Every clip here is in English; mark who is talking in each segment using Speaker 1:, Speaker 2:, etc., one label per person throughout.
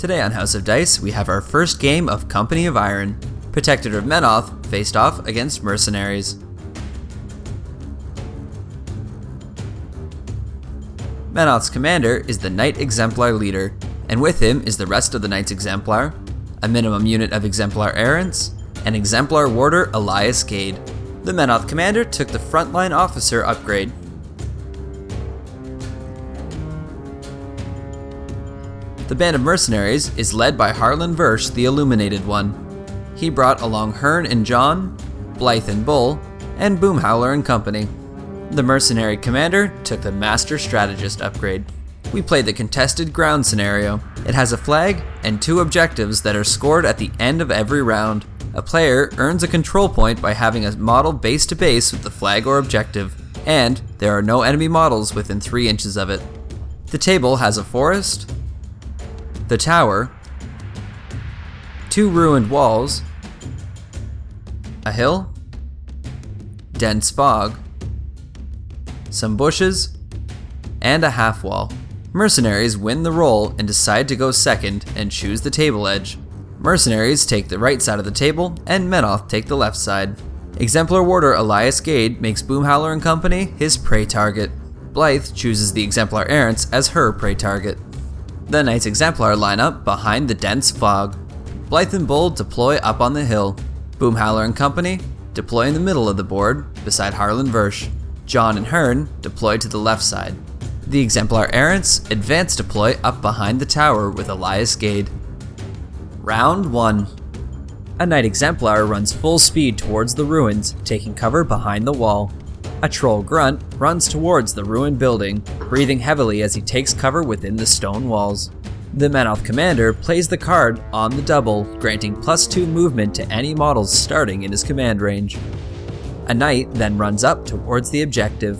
Speaker 1: Today on House of Dice, we have our first game of Company of Iron. Protectorate of Menoth faced off against Mercenaries. Menoth's commander is the Knight Exemplar leader, and with him is the rest of the Knights Exemplar, a minimum unit of Exemplar Errants, and Exemplar Warder Elias Gade. The Menoth commander took the Frontline Officer upgrade. The band of mercenaries is led by Harlan Versh, the Illuminated one. He brought along Hearn and John, Blythe and Bull, and Boomhowler and company. The mercenary commander took the Master Strategist upgrade. We played the contested ground scenario. It has a flag and 2 objectives that are scored at the end of every round. A player earns a control point by having a model base to base with the flag or objective, and there are no enemy models within 3 inches of it. The table has a forest, the tower, 2 ruined walls, a hill, dense fog, some bushes, and a half wall. Mercenaries win the roll and decide to go second and choose the table edge. Mercenaries take the right side of the table, and Menoth take the left side. Exemplar Warder Elias Gade makes Boomhowler and company his prey target. Blythe chooses the Exemplar Errants as her prey target. The Knights Exemplar line up behind the dense fog. Blythe and Bull deploy up on the hill. Boomhowler and company deploy in the middle of the board beside Harlan Versh. John and Hearn deploy to the left side. The Exemplar Errants advance deploy up behind the tower with Elias Gade. Round 1. A Knight Exemplar runs full speed towards the ruins, taking cover behind the wall. A troll grunt runs towards the ruined building, breathing heavily as he takes cover within the stone walls. The Menoth commander plays the card on the double, granting +2 movement to any models starting in his command range. A knight then runs up towards the objective.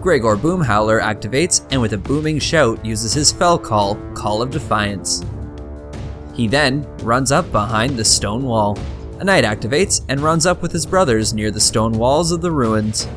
Speaker 1: Gregor Boomhowler activates and with a booming shout uses his fell call, Call of Defiance. He then runs up behind the stone wall. A knight activates and runs up with his brothers near the stone walls of the ruins.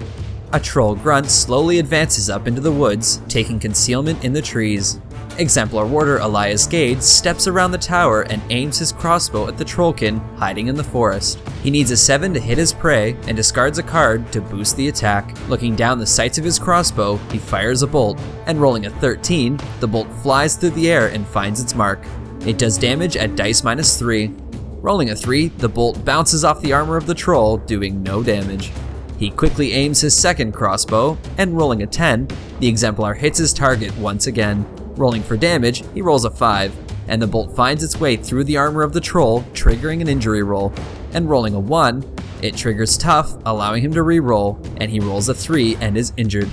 Speaker 1: A troll grunt slowly advances up into the woods, taking concealment in the trees. Exemplar Warder Elias Gade steps around the tower and aims his crossbow at the trollkin hiding in the forest. He needs a 7 to hit his prey and discards a card to boost the attack. Looking down the sights of his crossbow, he fires a bolt, and rolling a 13, the bolt flies through the air and finds its mark. It does damage at dice -3. Rolling a 3, the bolt bounces off the armor of the troll, doing no damage. He quickly aims his second crossbow, and rolling a 10, the Exemplar hits his target once again. Rolling for damage, he rolls a 5, and the bolt finds its way through the armor of the troll, triggering an injury roll. And rolling a 1, it triggers tough, allowing him to re-roll, and he rolls a 3 and is injured.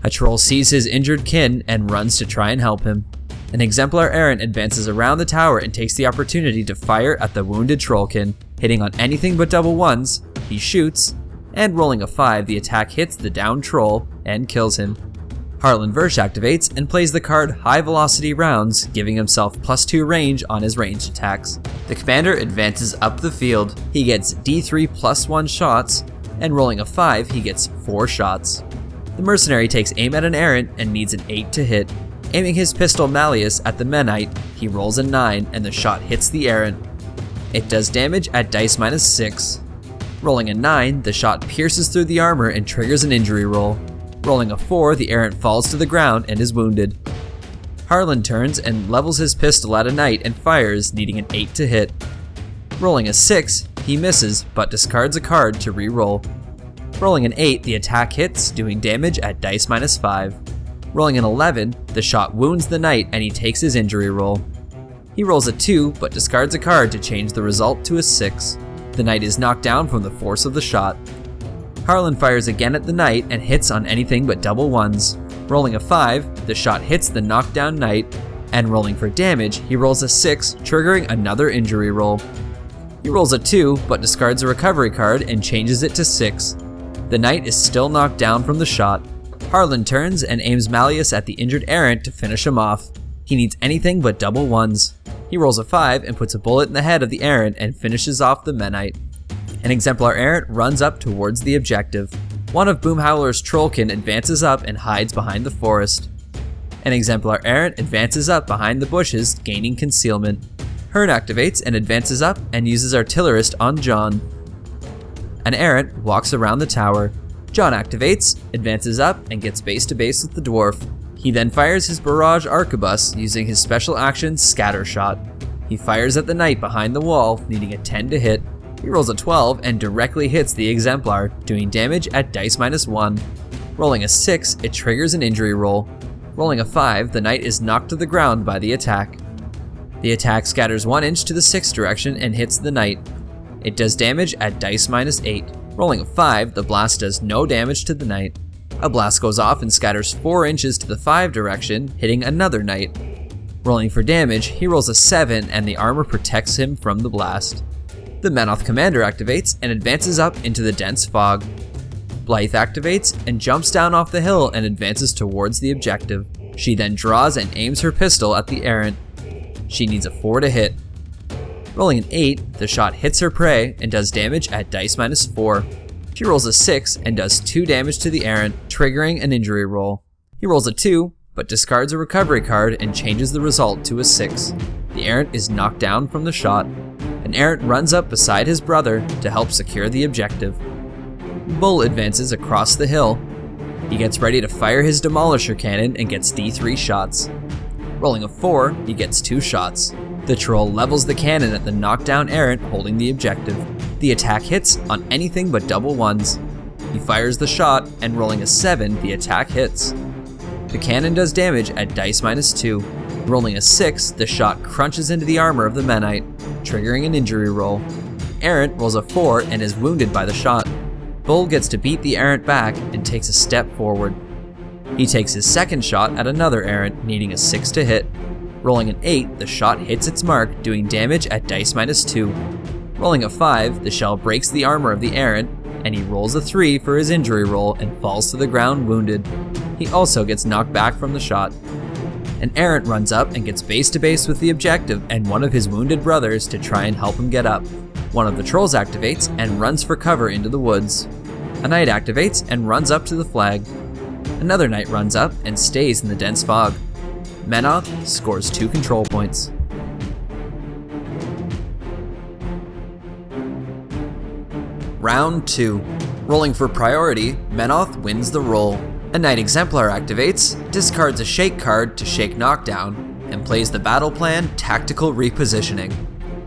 Speaker 1: A troll sees his injured kin and runs to try and help him. An Exemplar Errant advances around the tower and takes the opportunity to fire at the wounded trollkin. Hitting on anything but double ones, he shoots, and rolling a 5, the attack hits the downed troll and kills him. Harlan Versh activates and plays the card High Velocity Rounds, giving himself +2 range on his ranged attacks. The commander advances up the field. He gets D3 +1 shots, and rolling a 5, he gets 4 shots. The mercenary takes aim at an errant and needs an 8 to hit. Aiming his pistol Malleus at the Menite, he rolls a 9 and the shot hits the errant. It does damage at dice -6. Rolling a 9, the shot pierces through the armor and triggers an injury roll. Rolling a 4, the errant falls to the ground and is wounded. Harlan turns and levels his pistol at a knight and fires, needing an 8 to hit. Rolling a 6, he misses but discards a card to re-roll. Rolling an 8, the attack hits, doing damage at dice -5. Rolling an 11, the shot wounds the knight and he takes his injury roll. He rolls a 2 but discards a card to change the result to a 6. The knight is knocked down from the force of the shot. Harlan fires again at the knight and hits on anything but double ones. Rolling a 5, the shot hits the knockdown knight, and rolling for damage, he rolls a 6, triggering another injury roll. He rolls a 2, but discards a recovery card and changes it to 6. The knight is still knocked down from the shot. Harlan turns and aims Malleus at the injured errant to finish him off. He needs anything but double ones. He rolls a 5 and puts a bullet in the head of the errant and finishes off the Menite. An Exemplar Errant runs up towards the objective. One of Boomhowler's trollkin advances up and hides behind the forest. An Exemplar Errant advances up behind the bushes, gaining concealment. Hearn activates and advances up and uses Artillerist on John. An Errant walks around the tower. John activates, advances up, and gets base to base with the dwarf. He then fires his Barrage Arquebus using his special action Scatter Shot. He fires at the knight behind the wall, needing a 10 to hit. He rolls a 12 and directly hits the Exemplar, doing damage at dice -1. Rolling a 6, it triggers an injury roll. Rolling a 5, the knight is knocked to the ground by the attack. The attack scatters 1 inch to the 6th direction and hits the knight. It does damage at dice -8. Rolling a 5, the blast does no damage to the knight. A blast goes off and scatters 4 inches to the 5 direction, hitting another knight. Rolling for damage, he rolls a 7 and the armor protects him from the blast. The Menoth Commander activates and advances up into the dense fog. Blythe activates and jumps down off the hill and advances towards the objective. She then draws and aims her pistol at the Errant. She needs a 4 to hit. Rolling an 8, the shot hits her prey and does damage at dice -4. She rolls a 6 and does 2 damage to the Errant, triggering an injury roll. He rolls a 2, but discards a recovery card and changes the result to a 6. The Errant is knocked down from the shot. An Errant runs up beside his brother to help secure the objective. Bull advances across the hill. He gets ready to fire his Demolisher Cannon and gets D3 shots. Rolling a 4, he gets 2 shots. The troll levels the cannon at the knockdown Errant holding the objective. The attack hits on anything but double ones. He fires the shot, and rolling a 7, the attack hits. The cannon does damage at dice -2. Rolling a 6, the shot crunches into the armor of the Menite, triggering an injury roll. Errant rolls a 4 and is wounded by the shot. Bull gets to beat the Errant back and takes a step forward. He takes his second shot at another Errant, needing a 6 to hit. Rolling an 8, the shot hits its mark, doing damage at dice -2. Rolling a 5, the shell breaks the armor of the Errant, and he rolls a 3 for his injury roll and falls to the ground wounded. He also gets knocked back from the shot. An Errant runs up and gets base to base with the objective and one of his wounded brothers to try and help him get up. One of the trolls activates and runs for cover into the woods. A knight activates and runs up to the flag. Another knight runs up and stays in the dense fog. Menoth scores 2 control points. Round 2. Rolling for priority, Menoth wins the roll. A Knight Exemplar activates, discards a Shake card to Shake Knockdown, and plays the battle plan Tactical Repositioning.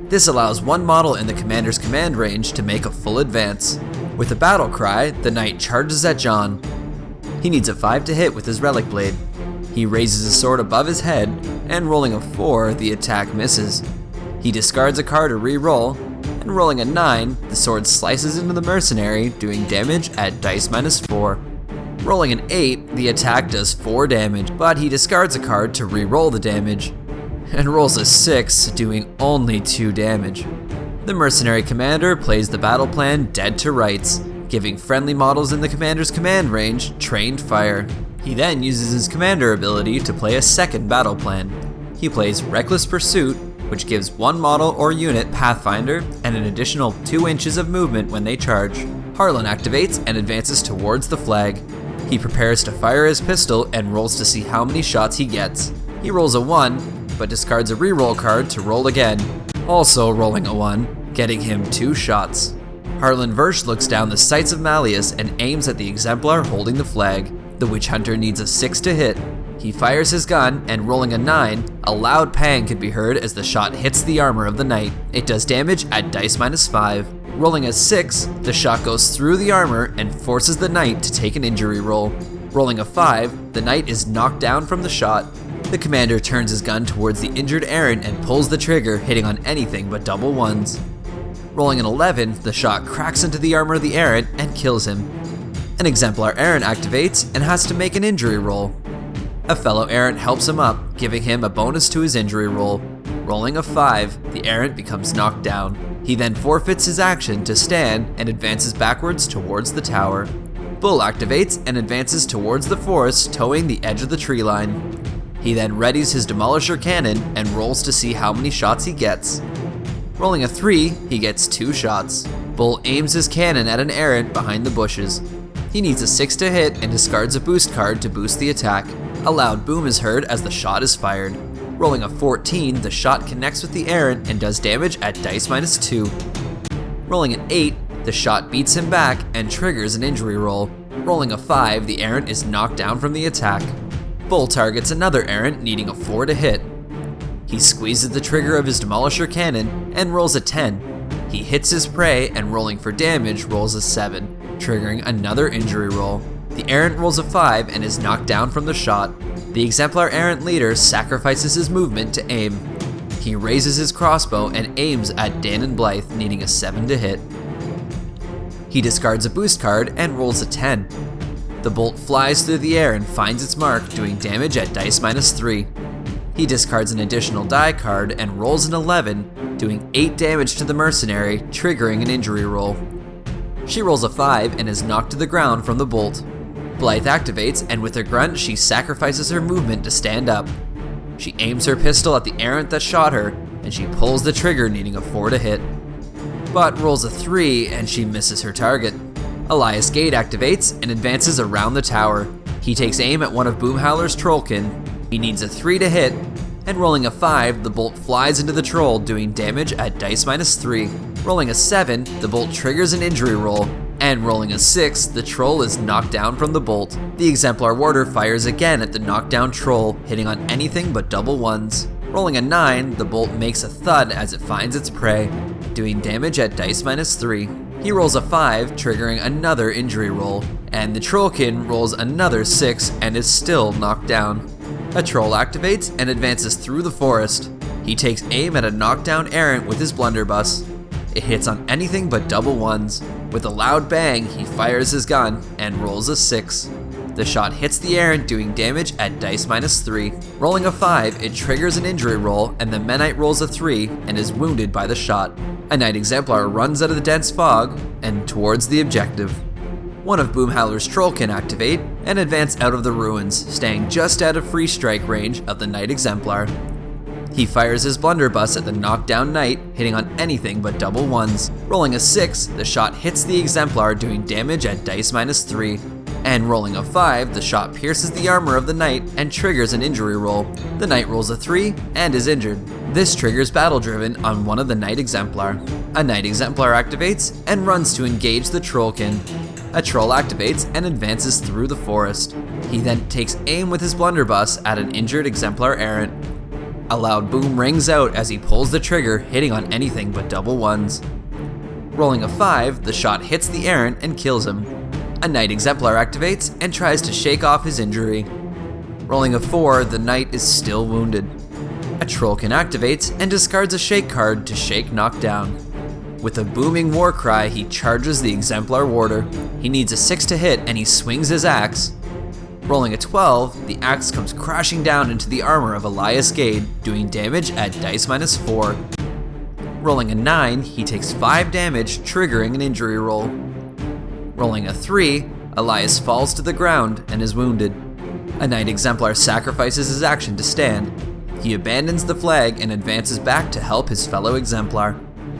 Speaker 1: This allows one model in the commander's command range to make a full advance. With a battle cry, the knight charges at John. He needs a 5 to hit with his Relic Blade. He raises his sword above his head, and rolling a 4, the attack misses. He discards a card to re-roll, and rolling a 9, the sword slices into the mercenary, doing damage at dice -4. Rolling an 8, the attack does 4 damage, but he discards a card to re-roll the damage, and rolls a 6, doing only 2 damage. The mercenary commander plays the battle plan Dead to Rights, giving friendly models in the commander's command range Trained Fire. He then uses his commander ability to play a second battle plan. He plays Reckless Pursuit, which gives one model or unit Pathfinder and an additional 2 inches of movement when they charge. Harlan activates and advances towards the flag. He prepares to fire his pistol and rolls to see how many shots he gets. He rolls a 1, but discards a reroll card to roll again, also rolling a 1, getting him 2 shots. Harlan Versh looks down the sights of Malleus and aims at the Exemplar holding the flag. The Witch Hunter needs a 6 to hit. He fires his gun, and rolling a 9, a loud pang can be heard as the shot hits the armor of the knight. It does damage at dice -5. Rolling a 6, the shot goes through the armor and forces the knight to take an injury roll. Rolling a 5, the knight is knocked down from the shot. The commander turns his gun towards the injured Errant and pulls the trigger, hitting on anything but double ones. Rolling an 11, the shot cracks into the armor of the Errant and kills him. An Exemplar Errant activates and has to make an injury roll. A fellow Errant helps him up, giving him a bonus to his injury roll. Rolling a 5, the Errant becomes knocked down. He then forfeits his action to stand and advances backwards towards the tower. Bull activates and advances towards the forest, towing the edge of the tree line. He then readies his Demolisher Cannon and rolls to see how many shots he gets. Rolling a 3, he gets 2 shots. Bull aims his cannon at an Errant behind the bushes. He needs a 6 to hit and discards a boost card to boost the attack. A loud boom is heard as the shot is fired. Rolling a 14, the shot connects with the errant and does damage at dice -2. Rolling an 8, the shot beats him back and triggers an injury roll. Rolling a 5, the errant is knocked down from the attack. Bull targets another errant, needing a 4 to hit. He squeezes the trigger of his Demolisher cannon and rolls a 10. He hits his prey and rolling for damage rolls a 7, triggering another injury roll. The errant rolls a 5 and is knocked down from the shot. The Exemplar Errant leader sacrifices his movement to aim. He raises his crossbow and aims at Dan and Blythe, needing a 7 to hit. He discards a boost card and rolls a 10. The bolt flies through the air and finds its mark, doing damage at dice -3. He discards an additional die card and rolls an 11, doing 8 damage to the mercenary, triggering an injury roll. She rolls a 5 and is knocked to the ground from the bolt. Blythe activates, and with a grunt, she sacrifices her movement to stand up. She aims her pistol at the errant that shot her, and she pulls the trigger, needing a 4 to hit. But rolls a 3, and she misses her target. Elias Gade activates and advances around the tower. He takes aim at one of Boomhowler's Trollkin. He needs a 3 to hit, and rolling a 5, the bolt flies into the troll, doing damage at dice -3. Rolling a 7, the bolt triggers an injury roll, and rolling a 6, the troll is knocked down from the bolt. The Exemplar Warder fires again at the knockdown troll, hitting on anything but double ones. Rolling a 9, the bolt makes a thud as it finds its prey, doing damage at dice -3. He rolls a 5, triggering another injury roll, and the Trollkin rolls another 6 and is still knocked down. A troll activates and advances through the forest. He takes aim at a knockdown errant with his blunderbuss. It hits on anything but double ones. With a loud bang, he fires his gun and rolls a 6. The shot hits the errant, doing damage at dice -3. Rolling a 5, it triggers an injury roll, and the Menite rolls a 3 and is wounded by the shot. A Knight Exemplar runs out of the dense fog and towards the objective. One of Boomhowler's Trollkin activate and advance out of the ruins, staying just out of free strike range of the Knight Exemplar. He fires his blunderbuss at the knockdown knight, hitting on anything but double ones. Rolling a 6, the shot hits the Exemplar, doing damage at dice -3. And rolling a 5, the shot pierces the armor of the knight and triggers an injury roll. The knight rolls a 3 and is injured. This triggers Battle Driven on one of the Knight Exemplar. A Knight Exemplar activates and runs to engage the Trollkin. A troll activates and advances through the forest. He then takes aim with his blunderbuss at an injured Exemplar Errant. A loud boom rings out as he pulls the trigger, hitting on anything but double ones. Rolling a 5, the shot hits the errant and kills him. A Knight Exemplar activates and tries to shake off his injury. Rolling a 4, the knight is still wounded. A Trollkin activates and discards a shake card to shake knockdown. With a booming war cry, he charges the Exemplar Warder. He needs a 6 to hit and he swings his axe. Rolling a 12, the axe comes crashing down into the armor of Elias Gade, doing damage at dice -4. Rolling a 9, he takes 5 damage, triggering an injury roll. Rolling a 3, Elias falls to the ground and is wounded. A Knight Exemplar sacrifices his action to stand. He abandons the flag and advances back to help his fellow Exemplar.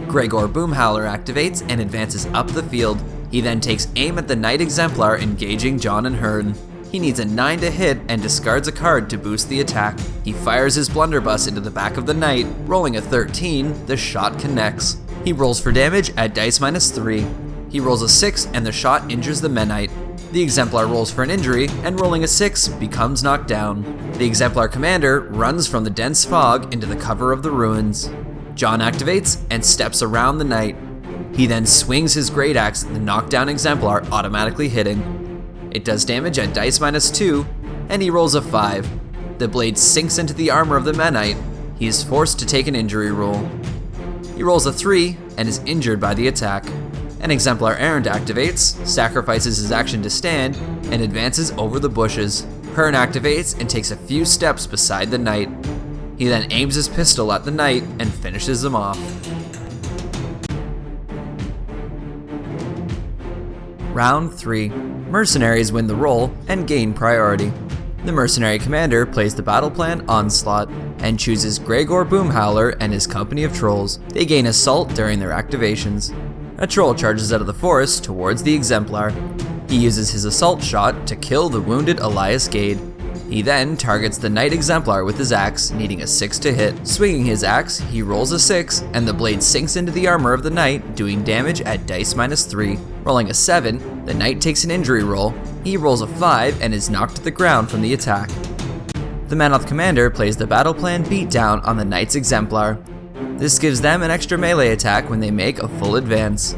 Speaker 1: Gregor Boomhowler activates and advances up the field. He then takes aim at the Knight Exemplar, engaging John and Hearn. He needs a 9 to hit and discards a card to boost the attack. He fires his blunderbuss into the back of the knight. Rolling a 13, the shot connects. He rolls for damage at dice -3. He rolls a 6 and the shot injures the Menite. The Exemplar rolls for an injury and rolling a 6 becomes knocked down. The Exemplar Commander runs from the dense fog into the cover of the ruins. John activates and steps around the knight. He then swings his great axe at the knockdown Exemplar, automatically hitting. It does damage at dice -2, and he rolls a 5. The blade sinks into the armor of the Menite. He is forced to take an injury roll. He rolls a 3 and is injured by the attack. An Exemplar Errant activates, sacrifices his action to stand, and advances over the bushes. Hearn activates and takes a few steps beside the knight. He then aims his pistol at the knight and finishes him off. Round 3. Mercenaries win the roll and gain priority. The Mercenary Commander plays the battle plan Onslaught and chooses Gregor Boomhowler and his company of trolls. They gain Assault during their activations. A troll charges out of the forest towards the Exemplar. He uses his assault shot to kill the wounded Elias Gade. He then targets the Knight Exemplar with his axe, needing a 6 to hit. Swinging his axe, he rolls a 6, and the blade sinks into the armor of the Knight, doing damage at dice -3. Rolling a 7, the Knight takes an injury roll. He rolls a 5 and is knocked to the ground from the attack. The Menoth Commander plays the battle plan Beatdown on the Knight's Exemplar. This gives them an extra melee attack when they make a full advance.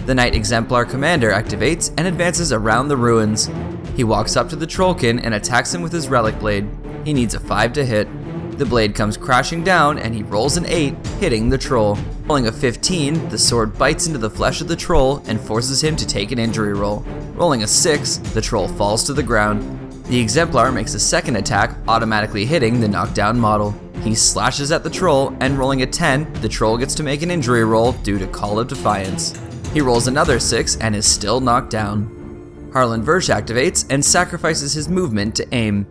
Speaker 1: The Knight Exemplar Commander activates and advances around the ruins. He walks up to the Trollkin and attacks him with his Relic Blade. He needs a 5 to hit. The blade comes crashing down and he rolls an 8, hitting the troll. Rolling a 15, the sword bites into the flesh of the troll and forces him to take an injury roll. Rolling a 6, the troll falls to the ground. The Exemplar makes a second attack, automatically hitting the knockdown model. He slashes at the troll, and rolling a 10, the troll gets to make an injury roll due to Call of Defiance. He rolls another 6 and is still knocked down. Harlan Versh activates and sacrifices his movement to aim.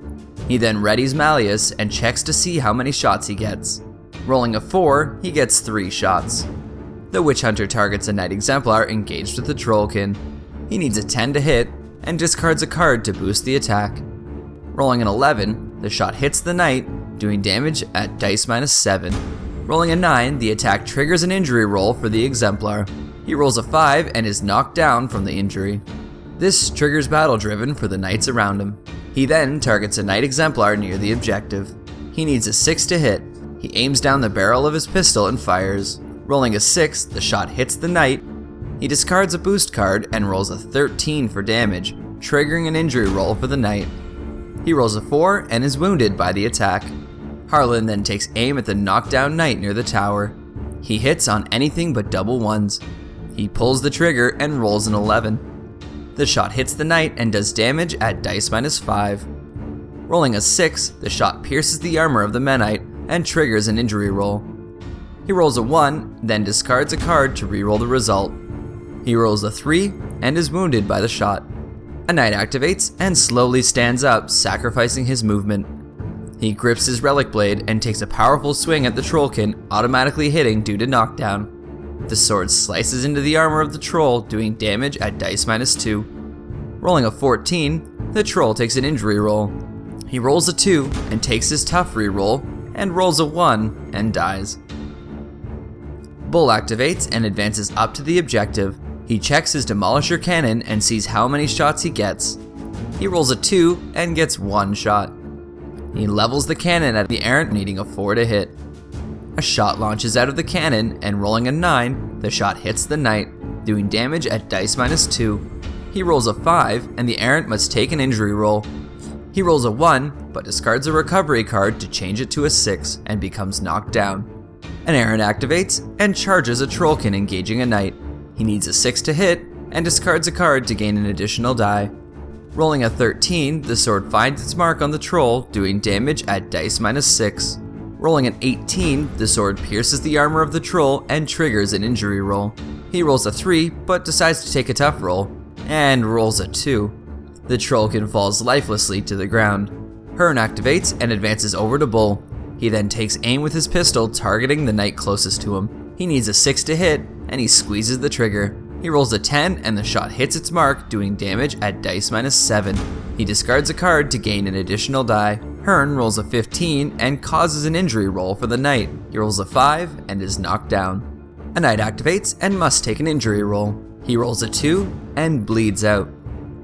Speaker 1: He then readies Malleus and checks to see how many shots he gets. Rolling a 4, he gets 3 shots. The Witch Hunter targets a Knight Exemplar engaged with the Trollkin. He needs a 10 to hit and discards a card to boost the attack. Rolling an 11, the shot hits the Knight, doing damage at dice -7. Rolling a 9, the attack triggers an injury roll for the Exemplar. He rolls a 5 and is knocked down from the injury. This triggers Battle Driven for the Knights around him. He then targets a Knight Exemplar near the objective. He needs a 6 to hit. He aims down the barrel of his pistol and fires. Rolling a 6, the shot hits the Knight. He discards a boost card and rolls a 13 for damage, triggering an injury roll for the Knight. He rolls a 4 and is wounded by the attack. Harlan then takes aim at the knockdown Knight near the tower. He hits on anything but double ones. He pulls the trigger and rolls an 11. The shot hits the Knight and does damage at dice -5. Rolling a 6, the shot pierces the armor of the Menite and triggers an injury roll. He rolls a 1, then discards a card to reroll the result. He rolls a 3 and is wounded by the shot. A Knight activates and slowly stands up, sacrificing his movement. He grips his Relic Blade and takes a powerful swing at the Trollkin, automatically hitting due to knockdown. The sword slices into the armor of the troll, doing damage at dice -2. Rolling a 14, the troll takes an injury roll. He rolls a 2 and takes his tough reroll, and rolls a 1 and dies. Bull activates and advances up to the objective. He checks his Demolisher cannon and sees how many shots he gets. He rolls a 2 and gets 1 shot. He levels the cannon at the Errant, needing a 4 to hit. A shot launches out of the cannon, and rolling a 9, the shot hits the Knight, doing damage at dice -2. He rolls a 5, and the Errant must take an injury roll. He rolls a 1, but discards a recovery card to change it to a 6, and becomes knocked down. An Errant activates and charges a Trollkin, engaging a Knight. He needs a 6 to hit, and discards a card to gain an additional die. Rolling a 13, the sword finds its mark on the troll, doing damage at dice -6. Rolling an 18, the sword pierces the armor of the troll and triggers an injury roll. He rolls a 3, but decides to take a tough roll, and rolls a 2. The Trollkin falls lifelessly to the ground. Hearn activates and advances over to Bull. He then takes aim with his pistol, targeting the Knight closest to him. He needs a 6 to hit, and he squeezes the trigger. He rolls a 10 and the shot hits its mark, doing damage at dice -7. He discards a card to gain an additional die. Hearn rolls a 15 and causes an injury roll for the Knight. He rolls a 5 and is knocked down. A Knight activates and must take an injury roll. He rolls a 2 and bleeds out.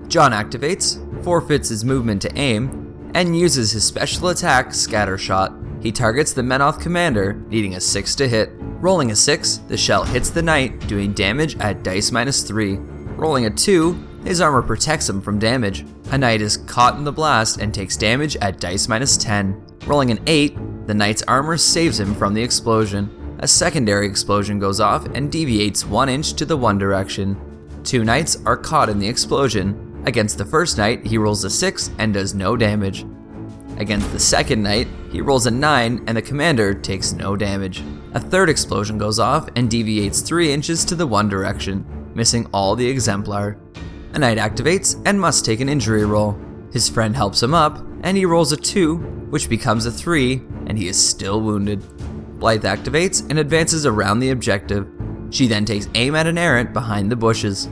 Speaker 1: John activates, forfeits his movement to aim, and uses his special attack, Scattershot. He targets the Menoth Commander, needing a 6 to hit. Rolling a 6, the shell hits the Knight, doing damage at dice -3. Rolling a 2, his armor protects him from damage. A Knight is caught in the blast and takes damage at dice -10. Rolling an 8, the Knight's armor saves him from the explosion. A secondary explosion goes off and deviates 1 inch to the one direction. 2 Knights are caught in the explosion. Against the first Knight, he rolls a 6 and does no damage. Against the second Knight, he rolls a 9 and the Commander takes no damage. A third explosion goes off and deviates 3 inches to the one direction, missing all the Exemplar. A Knight activates and must take an injury roll. His friend helps him up, and he rolls a 2, which becomes a 3, and he is still wounded. Blythe activates and advances around the objective. She then takes aim at an Errant behind the bushes.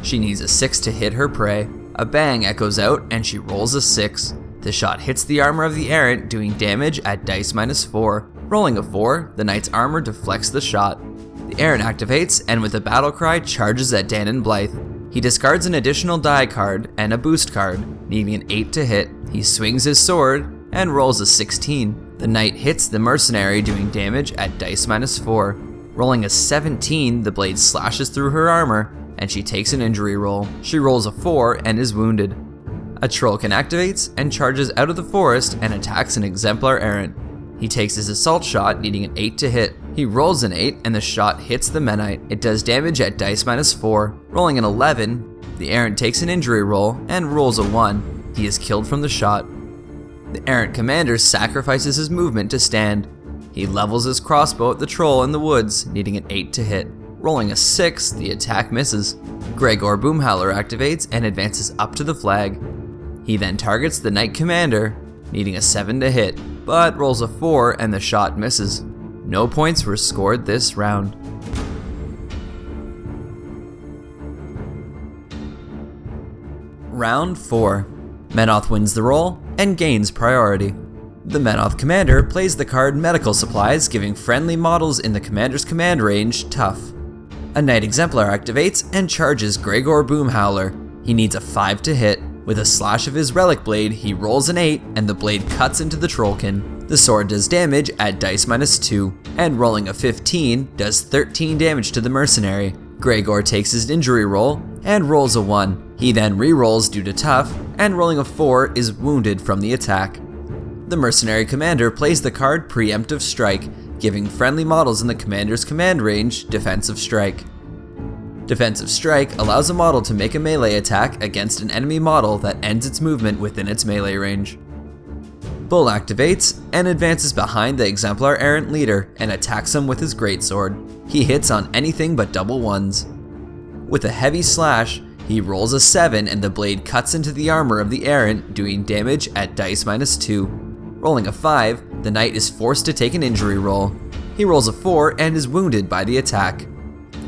Speaker 1: She needs a 6 to hit her prey. A bang echoes out and she rolls a 6. The shot hits the armor of the Errant, doing damage at dice -4. Rolling a 4, the Knight's armor deflects the shot. The Errant activates, and with a battle cry, charges at Dan and Blythe. He discards an additional die card and a boost card, needing an 8 to hit. He swings his sword and rolls a 16. The Knight hits the Mercenary, doing damage at dice -4. Rolling a 17, the blade slashes through her armor, and she takes an injury roll. She rolls a 4 and is wounded. A Trollkin activates and charges out of the forest and attacks an Exemplar Errant. He takes his assault shot, needing an 8 to hit. He rolls an 8 and the shot hits the Menite. It does damage at dice -4. Rolling an 11, the Errant takes an injury roll and rolls a 1. He is killed from the shot. The Errant Commander sacrifices his movement to stand. He levels his crossbow at the troll in the woods, needing an 8 to hit. Rolling a 6, the attack misses. Gregor Boomhowler activates and advances up to the flag. He then targets the Knight Commander, needing a 7 to hit, but rolls a 4 and the shot misses. No points were scored this round. Round 4. Menoth wins the roll and gains priority. The Menoth Commander plays the card Medical Supplies, giving friendly models in the Commander's command range tough. A Knight Exemplar activates and charges Gregor Boomhowler. He needs a 5 to hit. With a slash of his Relic Blade, he rolls an 8 and the blade cuts into the Trollkin. The sword does damage at dice -2, and rolling a 15 does 13 damage to the Mercenary. Gregor takes his injury roll and rolls a 1. He then re-rolls due to tough, and rolling a 4 is wounded from the attack. The Mercenary Commander plays the card Preemptive Strike, giving friendly models in the Commander's command range Defensive Strike. Defensive Strike allows a model to make a melee attack against an enemy model that ends its movement within its melee range. Bull activates and advances behind the Exemplar Errant leader and attacks him with his greatsword. He hits on anything but double ones. With a heavy slash, he rolls a 7 and the blade cuts into the armor of the Errant, doing damage at dice -2. Rolling a 5, the Knight is forced to take an injury roll. He rolls a 4 and is wounded by the attack.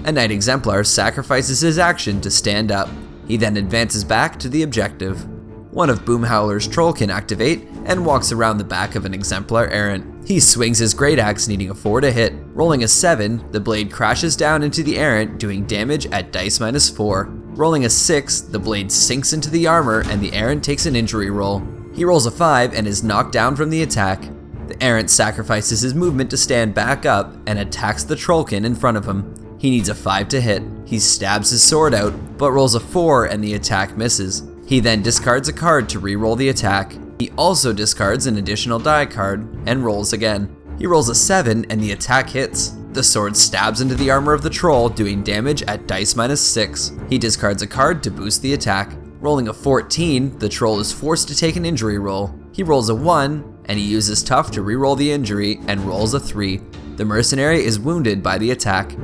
Speaker 1: A Knight Exemplar sacrifices his action to stand up. He then advances back to the objective. One of Boomhowler's Trollkin activate and walks around the back of an Exemplar Errant. He swings his great axe, needing a 4 to hit. Rolling a 7, the blade crashes down into the Errant, doing damage at dice -4. Rolling a 6, the blade sinks into the armor and the Errant takes an injury roll. He rolls a 5 and is knocked down from the attack. The Errant sacrifices his movement to stand back up and attacks the Trollkin in front of him. He needs a 5 to hit. He stabs his sword out, but rolls a 4 and the attack misses. He then discards a card to re-roll the attack. He also discards an additional die card and rolls again. He rolls a 7 and the attack hits. The sword stabs into the armor of the troll, doing damage at dice -6. He discards a card to boost the attack. Rolling a 14, the troll is forced to take an injury roll. He rolls a 1, and he uses tough to re-roll the injury and rolls a 3. The Mercenary is wounded by the attack.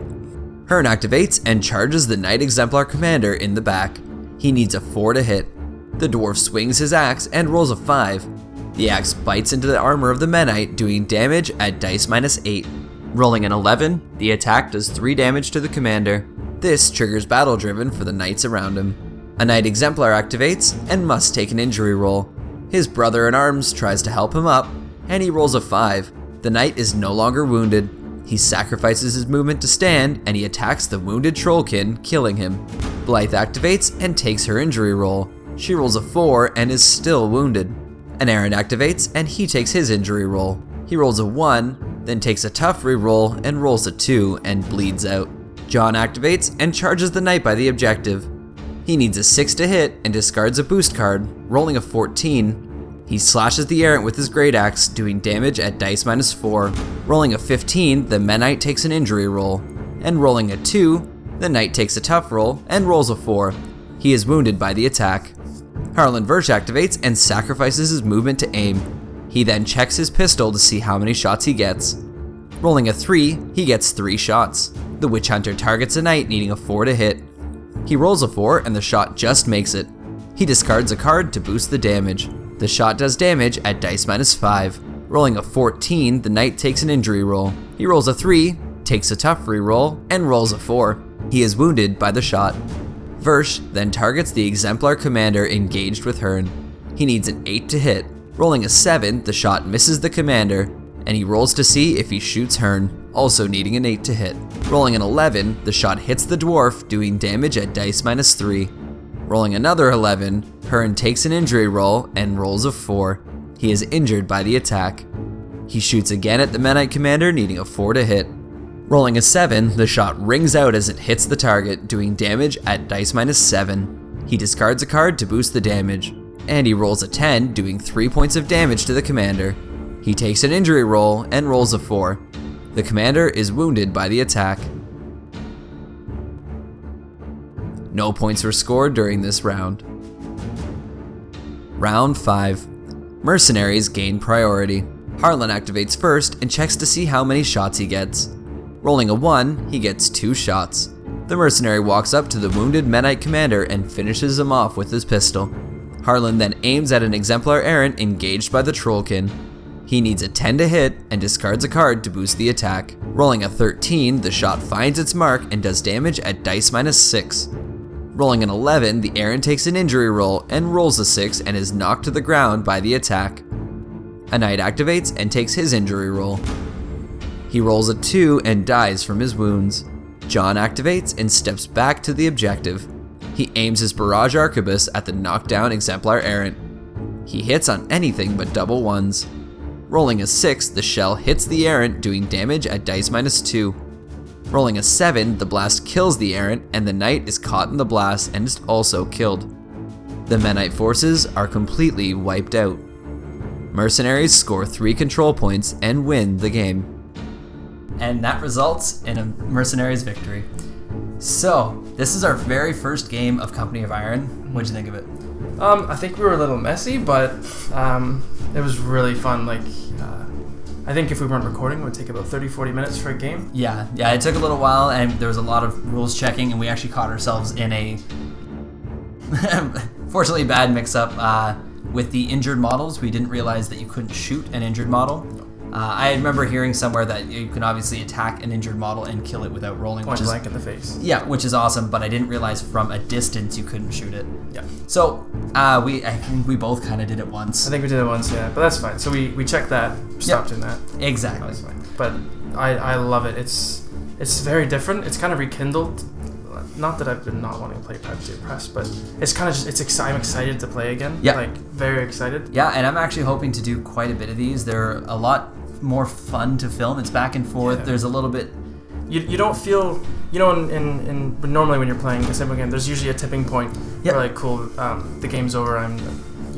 Speaker 1: Hearn activates and charges the Knight Exemplar Commander in the back. He needs a 4 to hit. The dwarf swings his axe and rolls a 5. The axe bites into the armor of the Menite, doing damage at dice -8. Rolling an 11, the attack does 3 damage to the Commander. This triggers Battle Driven for the knights around him. A Knight Exemplar activates and must take an injury roll. His brother-in-arms tries to help him up, and he rolls a 5. The knight is no longer wounded. He sacrifices his movement to stand, and he attacks the wounded Trollkin, killing him. Blythe activates and takes her injury roll. She rolls a 4 and is still wounded. An Errant activates and he takes his injury roll. He rolls a 1, then takes a tough re-roll and rolls a 2 and bleeds out. John activates and charges the knight by the objective. He needs a 6 to hit and discards a boost card, rolling a 14. He slashes the Errant with his great axe, doing damage at dice -4. Rolling a 15, the Menite takes an injury roll. And rolling a 2, the knight takes a tough roll and rolls a 4. He is wounded by the attack. Harlan Versh activates and sacrifices his movement to aim. He then checks his pistol to see how many shots he gets. Rolling a 3, he gets 3 shots. The Witch Hunter targets a knight, needing a 4 to hit. He rolls a 4 and the shot just makes it. He discards a card to boost the damage. The shot does damage at dice -5. Rolling a 14, the knight takes an injury roll. He rolls a 3, takes a tough re-roll, and rolls a 4. He is wounded by the shot. Versh then targets the Exemplar Commander engaged with Hearn. He needs an 8 to hit. Rolling a 7, the shot misses the commander, and he rolls to see if he shoots Hearn, also needing an 8 to hit. Rolling an 11, the shot hits the dwarf, doing damage at dice -3. Rolling another 11, Hearn takes an injury roll and rolls a 4. He is injured by the attack. He shoots again at the Menoth commander, needing a 4 to hit. Rolling a 7, the shot rings out as it hits the target, doing damage at dice -7. He discards a card to boost the damage, and he rolls a 10, doing 3 points of damage to the commander. He takes an injury roll and rolls a 4. The commander is wounded by the attack. No points were scored during this round. Round 5. Mercenaries gain priority. Harlan activates first and checks to see how many shots he gets. Rolling a 1, he gets 2 shots. The mercenary walks up to the wounded Menoth commander and finishes him off with his pistol. Harlan then aims at an Exemplar Errant engaged by the Trollkin. He needs a 10 to hit and discards a card to boost the attack. Rolling a 13, the shot finds its mark and does damage at dice -6. Rolling an 11, the Errant takes an injury roll and rolls a 6 and is knocked to the ground by the attack. A Knight activates and takes his injury roll. He rolls a 2 and dies from his wounds. John activates and steps back to the objective. He aims his Barrage Arquebus at the knockdown Exemplar Errant. He hits on anything but double ones. Rolling a 6, the shell hits the Errant, doing damage at dice -2. Rolling a 7, the blast kills the Errant, and the Knight is caught in the blast and is also killed. The Menoth forces are completely wiped out. Mercenaries score 3 control points and win the game. And that results in a Mercenaries victory. So, this is our very first game of Company of Iron. What'd you think of it?
Speaker 2: I think we were a little messy, but it was really fun. I think if we weren't recording, it would take about 30-40 minutes for a game.
Speaker 1: Yeah, it took a little while, and there was a lot of rules checking, and we actually caught ourselves in a fortunately bad mix-up with the injured models. We didn't realize that you couldn't shoot an injured model. I remember hearing somewhere that you can obviously attack an injured model and kill it without rolling.
Speaker 2: Point blank in the face.
Speaker 1: Yeah, which is awesome, but I didn't realize from a distance you couldn't shoot it.
Speaker 2: Yeah.
Speaker 1: So, I think we both kind of did it once.
Speaker 2: I think we did it once, yeah, but that's fine. So we checked that, stopped doing that.
Speaker 1: Exactly.
Speaker 2: That's fine. But I love it. It's very different. It's kind of rekindled. Not that I've been not wanting to play Privateer Press, but it's kind of just, I'm excited to play again.
Speaker 1: Yeah.
Speaker 2: Like, very excited.
Speaker 1: Yeah, and I'm actually hoping to do quite a bit of these. They're a lot more fun to film. It's back and forth.
Speaker 2: Yeah.
Speaker 1: There's a little bit...
Speaker 2: You don't feel... You know, in normally when you're playing a simple game, there's usually a tipping point where, like, cool, the game's over, I'm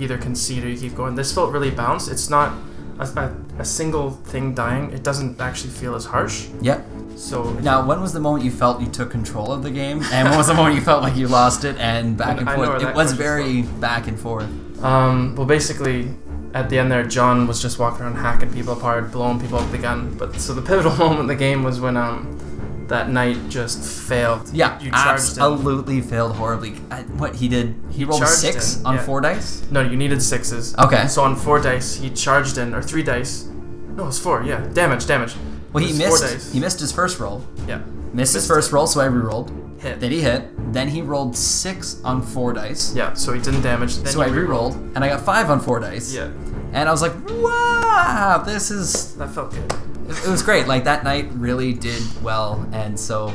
Speaker 2: either concede or you keep going. This felt really balanced. It's not a single thing dying. It doesn't actually feel as harsh.
Speaker 1: Yep.
Speaker 2: So
Speaker 1: now, when was the moment you felt you took control of the game, and when was the moment you felt like you lost it? And back and forth. It was very back and forth.
Speaker 2: Well, basically, at the end there, John was just walking around hacking people apart, blowing people up with the gun. But so the pivotal moment in the game was when that Knight just failed.
Speaker 1: Yeah,
Speaker 2: you charged
Speaker 1: absolutely failed horribly. What he did? He rolled a 6 on 4 dice.
Speaker 2: No, you needed 6s.
Speaker 1: Okay.
Speaker 2: So on 4 dice, he charged in, or 3 dice. No, it was 4. Yeah, damage.
Speaker 1: Well, he missed. He missed his first roll.
Speaker 2: Yeah.
Speaker 1: Missed his first roll, so I re-rolled.
Speaker 2: Hit.
Speaker 1: Then he hit. Then he rolled 6 on 4 dice.
Speaker 2: Yeah, so he didn't damage. Then
Speaker 1: so I re-rolled, and I got 5 on 4 dice.
Speaker 2: Yeah.
Speaker 1: And I was like, wow, this is...
Speaker 2: That felt good.
Speaker 1: It was great. Like, that Knight really did well, and so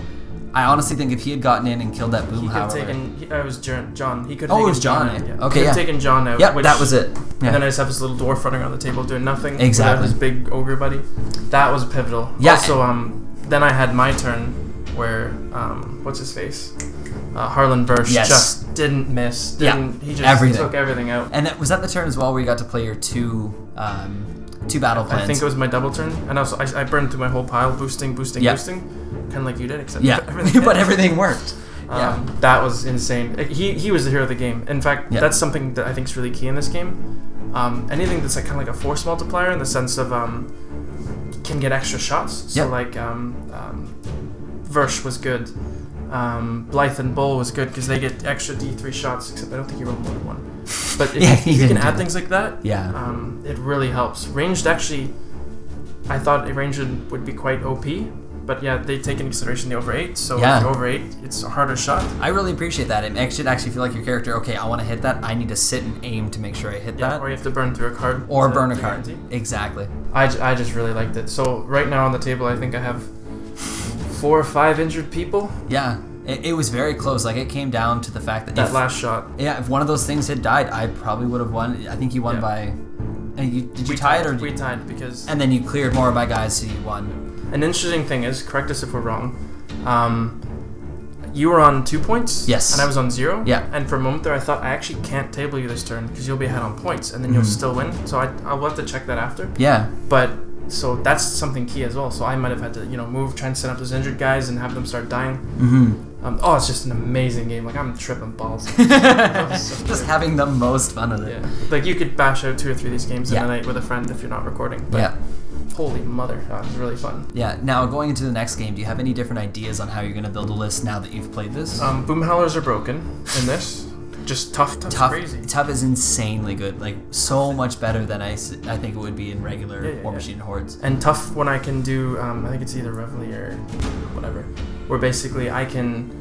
Speaker 1: I honestly think if he had gotten in and killed that Boom Howler...
Speaker 2: It was John. He could
Speaker 1: have taken it was John.
Speaker 2: Yeah.
Speaker 1: Okay,
Speaker 2: he could have taken John out.
Speaker 1: Yep, that was it. Yeah.
Speaker 2: And then I just have this little dwarf running around the table doing nothing.
Speaker 1: Exactly.
Speaker 2: His big ogre buddy. That was pivotal.
Speaker 1: Yeah.
Speaker 2: Also, then I had my turn where, what's his face? Harlan Versh just didn't miss. He just took everything out.
Speaker 1: And was that the turn as well where you got to play your two battle plans?
Speaker 2: I think it was my double turn. And also, I burned through my whole pile, boosting. Kind of like you did, except everything
Speaker 1: but everything worked.
Speaker 2: That was insane. He was the hero of the game. In fact, that's something that I think is really key in this game. Anything that's like kind of like a force multiplier in the sense of can get extra shots. So like Versh was good. Blythe and Bull was good because they get extra D3 shots, except I don't think he rolled more than one. But if you can add things like that, it really helps. Ranged, actually, I thought a ranged would be quite OP, But yeah, they take into consideration the over 8. So
Speaker 1: Yeah.
Speaker 2: if you're over 8, it's a harder shot.
Speaker 1: I really appreciate that. It makes it actually feel like your character, okay, I want to hit that. I need to sit and aim to make sure I hit that.
Speaker 2: Or you have to burn through a card.
Speaker 1: Or burn a
Speaker 2: to
Speaker 1: card.
Speaker 2: guarantee.
Speaker 1: Exactly.
Speaker 2: I just really liked it. So right now on the table, I think I have 4 or 5 injured people.
Speaker 1: Yeah. It was very close. Like, it came down to the fact that
Speaker 2: That last shot.
Speaker 1: Yeah, if one of those things had died, I probably would have won. I think you won by... Did you tie it? Or
Speaker 2: we tied because...
Speaker 1: And then you cleared more by guys, so you won.
Speaker 2: An interesting thing is, correct us if we're wrong, you were on 2 points.
Speaker 1: Yes.
Speaker 2: And I was on 0.
Speaker 1: Yeah.
Speaker 2: And for a moment there, I thought I actually can't table you this turn because you'll be ahead on points, and then you'll still win. So I'll have to check that after.
Speaker 1: Yeah.
Speaker 2: But so that's something key as well. So I might have had to move, try and set up those injured guys and have them start dying. It's just an amazing game. Like, I'm tripping balls.
Speaker 1: Just having the most fun with it.
Speaker 2: Yeah. Like, you could bash out 2 or 3 of these games in a night with a friend if you're not recording. But
Speaker 1: yeah.
Speaker 2: Holy mother, it was really fun.
Speaker 1: Yeah. Now, going into the next game, do you have any different ideas on how you're going to build a list now that you've played this?
Speaker 2: Boom howlers are broken in this. Just tough, crazy.
Speaker 1: Tough is insanely good. Like, so much better than I think it would be in regular War Machine Hordes.
Speaker 2: And tough when I can do, I think it's either Reveille or whatever, where basically I can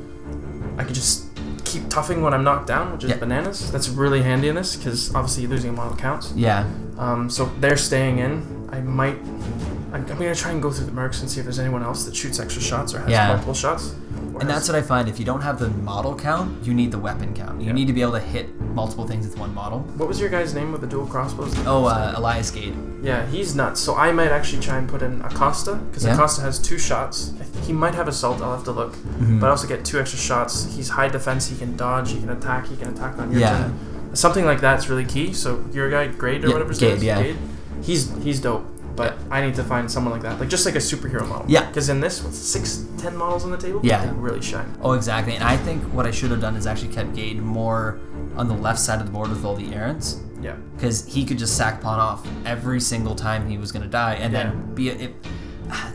Speaker 2: just keep toughing when I'm knocked down, which is bananas. That's really handy in this because obviously losing a model counts.
Speaker 1: Yeah.
Speaker 2: So they're staying in. I'm gonna try and go through the mercs and see if there's anyone else that shoots extra shots or has multiple shots.
Speaker 1: And that's what I find. If you don't have the model count, you need the weapon count. You need to be able to hit multiple things with one model.
Speaker 2: What was your guy's name with the dual crossbows?
Speaker 1: Elias Gade.
Speaker 2: Yeah, he's nuts. So I might actually try and put in Acosta, because Acosta has 2 shots. He might have Assault, I'll have to look. But I also get 2 extra shots. He's high defense, he can dodge, he can attack on your turn. Something like that's really key. So your guy, Grade or whatever his name is, Gade, he's dope. But I need to find someone like that, just like a superhero model. Yeah. Because in this, with 6-10 models on the table, they really shine.
Speaker 1: Oh, exactly. And I think what I should have done is actually kept Gade more on the left side of the board with all the Errants.
Speaker 2: Yeah.
Speaker 1: Because he could just sack pawn off every single time he was going to die, and then be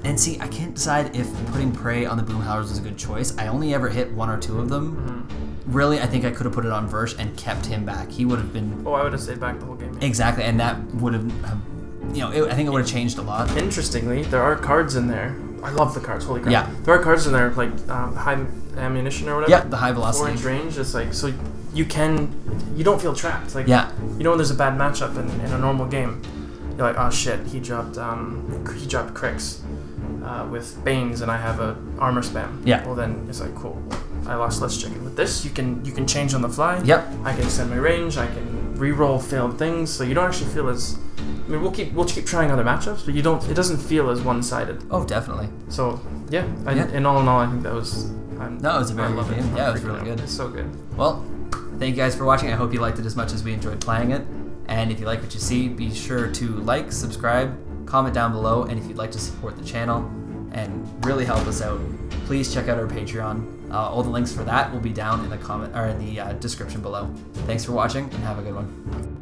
Speaker 1: and see, I can't decide if putting Prey on the Boom Howlers was a good choice. I only ever hit 1 or 2 of them. Really, I think I could have put it on Versh and kept him back. He would have been...
Speaker 2: Oh, I would have stayed back the whole game.
Speaker 1: Exactly, and that would have... I think it would have changed a lot.
Speaker 2: Interestingly, there are cards in there. I love the cards, holy crap.
Speaker 1: Yeah.
Speaker 2: There are cards in there, like high ammunition or whatever.
Speaker 1: Yeah, the high velocity.
Speaker 2: 4-inch range, it's like, so you don't feel trapped. Like, when there's a bad matchup in a normal game, you're like, oh shit, he dropped Cricks with Banes and I have a armor spam. Yeah. Well then, it's like, cool, I lost less chicken. With this, you can change on the fly. Yep. I can extend my range, I can re-roll failed things, so you don't actually feel as... I mean, we'll keep trying other matchups, but it doesn't feel as one-sided.
Speaker 1: Oh, definitely.
Speaker 2: So, in all, I think that was...
Speaker 1: it was a very good game. Yeah, it was really good.
Speaker 2: It's so good.
Speaker 1: Well, thank you guys for watching. I hope you liked it as much as we enjoyed playing it. And if you like what you see, be sure to like, subscribe, comment down below, and if you'd like to support the channel and really help us out, please check out our Patreon. All the links for that will be down in the description below. Thanks for watching, and have a good one.